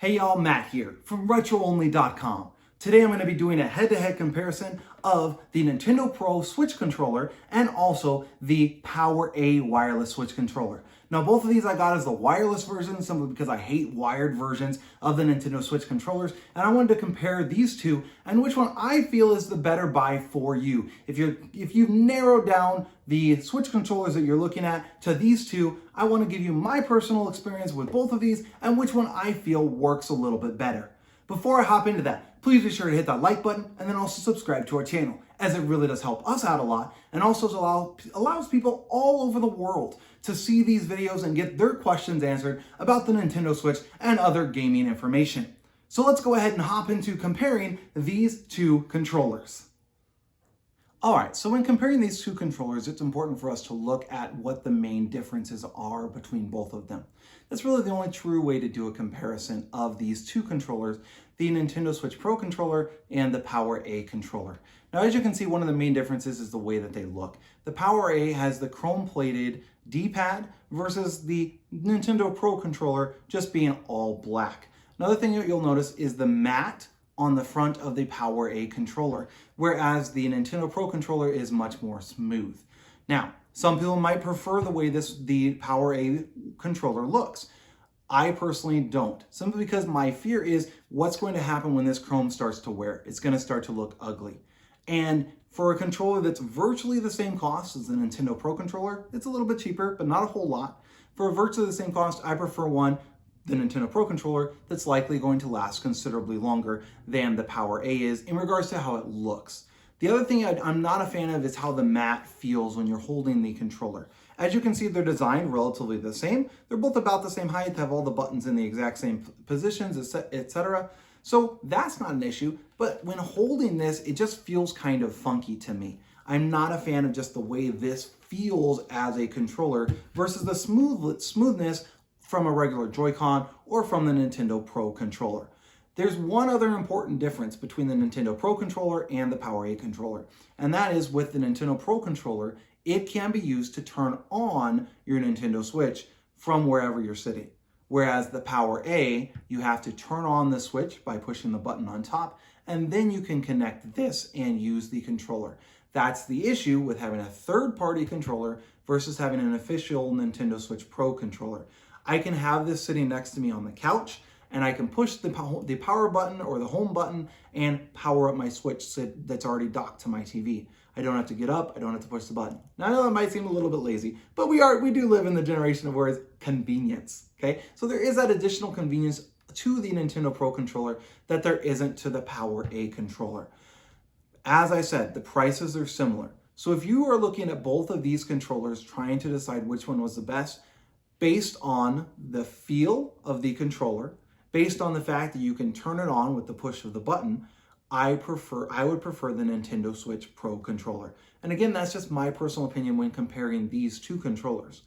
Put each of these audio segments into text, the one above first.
Hey y'all, Matt here from RetroOnly.com. Today I'm going to be doing a head-to-head comparison of the Nintendo Pro Switch controller and also the PowerA wireless Switch controller. Now both of these I got as the wireless version simply because I hate wired versions of the Nintendo Switch controllers, and I wanted to compare these two and which one I feel is the better buy for you. If you've narrowed down the Switch controllers that you're looking at to these two, I want to give you my personal experience with both of these and which one I feel works a little bit better. Before I hop into that, please be sure to hit that like button and then also subscribe to our channel, as it really does help us out a lot and also allows people all over the world to see these videos and get their questions answered about the Nintendo Switch and other gaming information. So let's go ahead and hop into comparing these two controllers. Alright, so when comparing these two controllers, it's important for us to look at what the main differences are between both of them. That's really the only true way to do a comparison of these two controllers, the Nintendo Switch Pro controller and the PowerA controller. Now, as you can see, one of the main differences is the way that they look. The PowerA has the chrome-plated D-pad versus the Nintendo Pro controller just being all black. Another thing that you'll notice is the mat on the front of the PowerA controller, whereas the Nintendo Pro controller is much more smooth. Now, some people might prefer the way the PowerA controller looks. I personally don't, simply because my fear is what's going to happen when this chrome starts to wear. It's going to start to look ugly. And for a controller that's virtually the same cost as the Nintendo Pro controller, it's a little bit cheaper, but not a whole lot. For virtually the same cost, I prefer the Nintendo Pro controller that's likely going to last considerably longer than the PowerA is in regards to how it looks. The other thing I'm not a fan of is how the mat feels when you're holding the controller. As you can see, they're designed relatively the same. They're both about the same height, have all the buttons in the exact same positions, etc. So that's not an issue, but when holding this, it just feels kind of funky to me. I'm not a fan of just the way this feels as a controller versus the smoothness from a regular Joy-Con or from the Nintendo Pro controller. There's one other important difference between the Nintendo Pro controller and the PowerA controller, and that is with the Nintendo Pro controller, it can be used to turn on your Nintendo Switch from wherever you're sitting. Whereas the PowerA, you have to turn on the Switch by pushing the button on top, and then you can connect this and use the controller. That's the issue with having a third-party controller versus having an official Nintendo Switch Pro controller. I can have this sitting next to me on the couch, and I can push the power button or the home button and power up my Switch that's already docked to my TV. I don't have to get up, I don't have to push the button. Now I know that might seem a little bit lazy, but we do live in the generation of where it's convenience, okay? So there is that additional convenience to the Nintendo Pro controller that there isn't to the PowerA controller. As I said, the prices are similar. So if you are looking at both of these controllers trying to decide which one was the best, based on the feel of the controller, based on the fact that you can turn it on with the push of the button, I would prefer the Nintendo Switch Pro controller. And again, that's just my personal opinion when comparing these two controllers.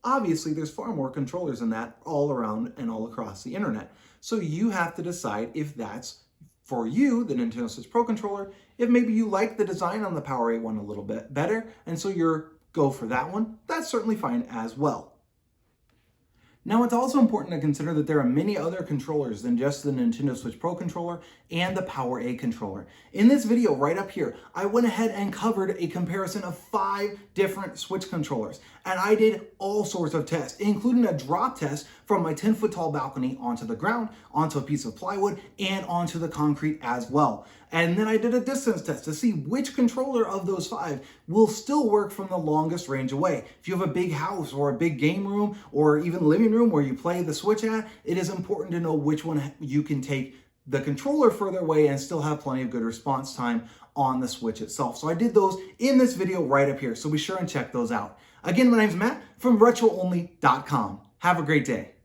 Obviously, there's far more controllers than that all around and all across the internet. So you have to decide if that's, for you, the Nintendo Switch Pro controller, if maybe you like the design on the PowerA one a little bit better, and so you're go for that one, that's certainly fine as well. Now, it's also important to consider that there are many other controllers than just the Nintendo Switch Pro controller and the PowerA controller. In this video right up here, I went ahead and covered a comparison of 5 different Switch controllers, and I did all sorts of tests, including a drop test from my 10-foot tall balcony onto the ground, onto a piece of plywood, and onto the concrete as well. And then I did a distance test to see which controller of those 5 will still work from the longest range away. If you have a big house or a big game room or even living room where you play the Switch at, it is important to know which one you can take the controller further away and still have plenty of good response time on the Switch itself. So I did those in this video right up here, so be sure and check those out. Again, my name's Matt from RetroOnly.com. Have a great day.